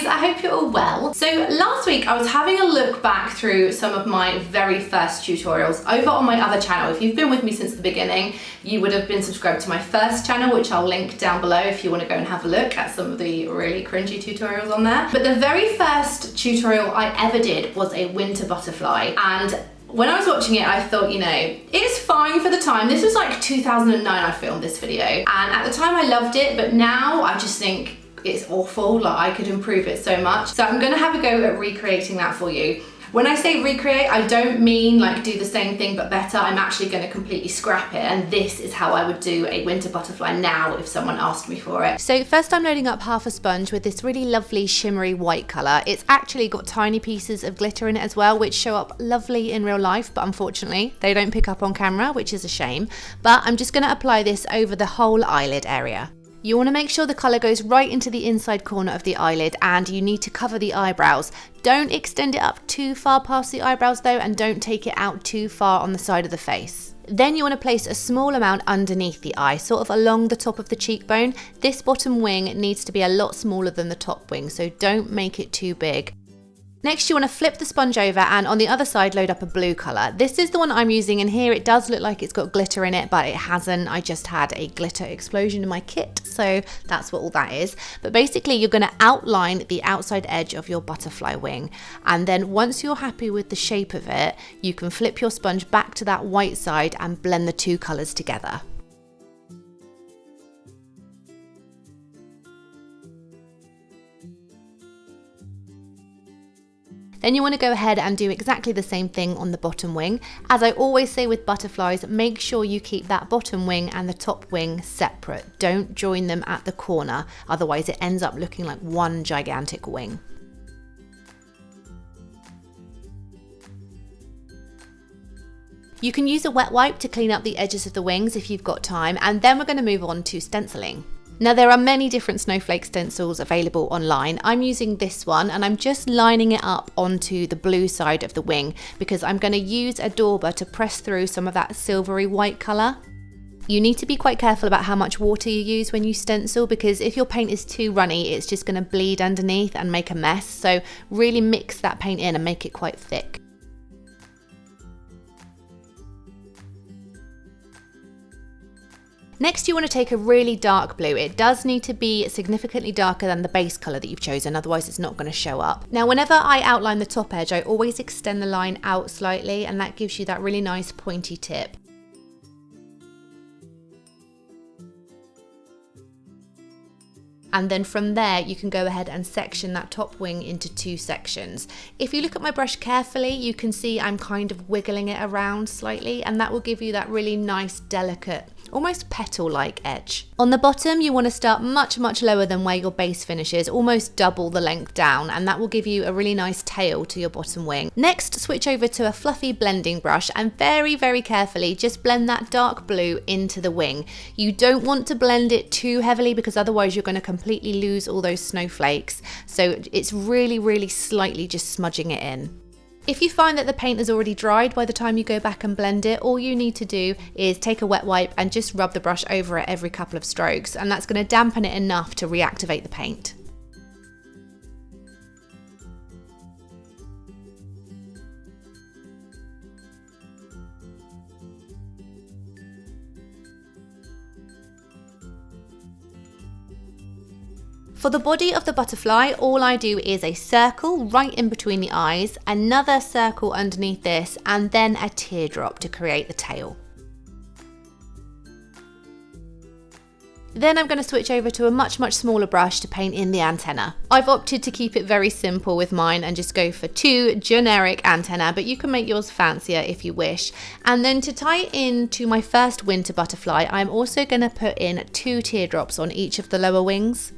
I hope you're all well. So last week I was having a look back through some of my very first tutorials over on my other channel. If you've been with me since the beginning, you would have been subscribed to my first channel, which I'll link down below if you want to go and have a look at some of the really cringy tutorials on there. But the very first tutorial I ever did was a winter butterfly, and when I was watching it, I thought, you know, it's fine for the time. This was like 2009 I filmed this video, and at the time I loved it, but now I just think it's awful. Like, I could improve it so much. So I'm gonna have a go at recreating that for you. When I say recreate, I don't mean like do the same thing but better. I'm actually gonna completely scrap it, and this is how I would do a winter butterfly now if someone asked me for it. So first I'm loading up half a sponge with this really lovely shimmery white colour. It's actually got tiny pieces of glitter in it as well, which show up lovely in real life, but unfortunately they don't pick up on camera, which is a shame. But I'm just gonna apply this over the whole eyelid area. You want to make sure the colour goes right into the inside corner of the eyelid, and you need to cover the eyebrows. Don't extend it up too far past the eyebrows though, and don't take it out too far on the side of the face. Then you want to place a small amount underneath the eye, sort of along the top of the cheekbone. This bottom wing needs to be a lot smaller than the top wing, so don't make it too big. Next, you want to flip the sponge over, and on the other side load up a blue colour. This is the one I'm using, and here it does look like it's got glitter in it, but it hasn't. I just had a glitter explosion in my kit, so that's what all that is. But basically you're going to outline the outside edge of your butterfly wing, and then once you're happy with the shape of it, you can flip your sponge back to that white side and blend the two colours together. Then you want to go ahead and do exactly the same thing on the bottom wing. As I always say with butterflies, make sure you keep that bottom wing and the top wing separate. Don't join them at the corner, otherwise it ends up looking like one gigantic wing. You can use a wet wipe to clean up the edges of the wings if you've got time, and then we're going to move on to stenciling. Now there are many different Snowflake stencils available online. I'm using this one, and I'm just lining it up onto the blue side of the wing because I'm going to use a dauber to press through some of that silvery white colour. You need to be quite careful about how much water you use when you stencil, because if your paint is too runny, it's just going to bleed underneath and make a mess. So really mix that paint in and make it quite thick. Next, you want to take a really dark blue. It does need to be significantly darker than the base colour that you've chosen, otherwise it's not going to show up. Now, whenever I outline the top edge, I always extend the line out slightly, and that gives you that really nice pointy tip. And then from there you can go ahead and section that top wing into two sections. If you look at my brush carefully, you can see I'm kind of wiggling it around slightly, and that will give you that really nice, delicate, almost petal-like edge. On the bottom, you want to start much lower than where your base finishes, almost double the length down, and that will give you a really nice tail to your bottom wing. Next, switch over to a fluffy blending brush, and very carefully just blend that dark blue into the wing. You don't want to blend it too heavily because otherwise you're going to completely lose all those snowflakes, so it's really slightly just smudging it in. If you find that the paint has already dried by the time you go back and blend it, all you need to do is take a wet wipe and just rub the brush over it every couple of strokes, and that's going to dampen it enough to reactivate the paint. For the body of the butterfly, all I do is a circle right in between the eyes, another circle underneath this, and then a teardrop to create the tail. Then I'm going to switch over to a much smaller brush to paint in the antenna. I've opted to keep it very simple with mine and just go for two generic antennae, but you can make yours fancier if you wish. And then to tie it in to my first winter butterfly, I'm also going to put in two teardrops on each of the lower wings.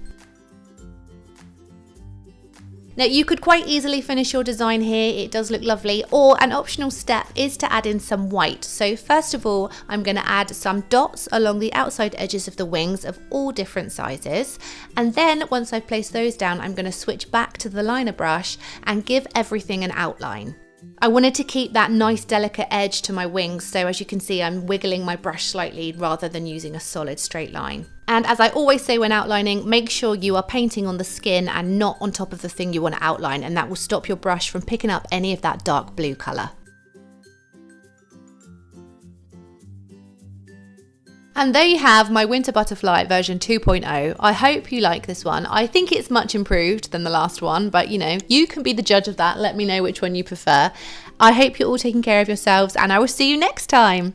Now you could quite easily finish your design here, it does look lovely, or an optional step is to add in some white. So first of all, I'm going to add some dots along the outside edges of the wings of all different sizes, and then once I've placed those down, I'm going to switch back to the liner brush and give everything an outline. I wanted to keep that nice delicate edge to my wings, so as you can see I'm wiggling my brush slightly rather than using a solid straight line. And as I always say when outlining, make sure you are painting on the skin and not on top of the thing you want to outline, and that will stop your brush from picking up any of that dark blue colour. And there you have my Winter Butterfly version 2.0. I hope you like this one. I think it's much improved than the last one, but you know, you can be the judge of that. Let me know which one you prefer. I hope you're all taking care of yourselves, and I will see you next time.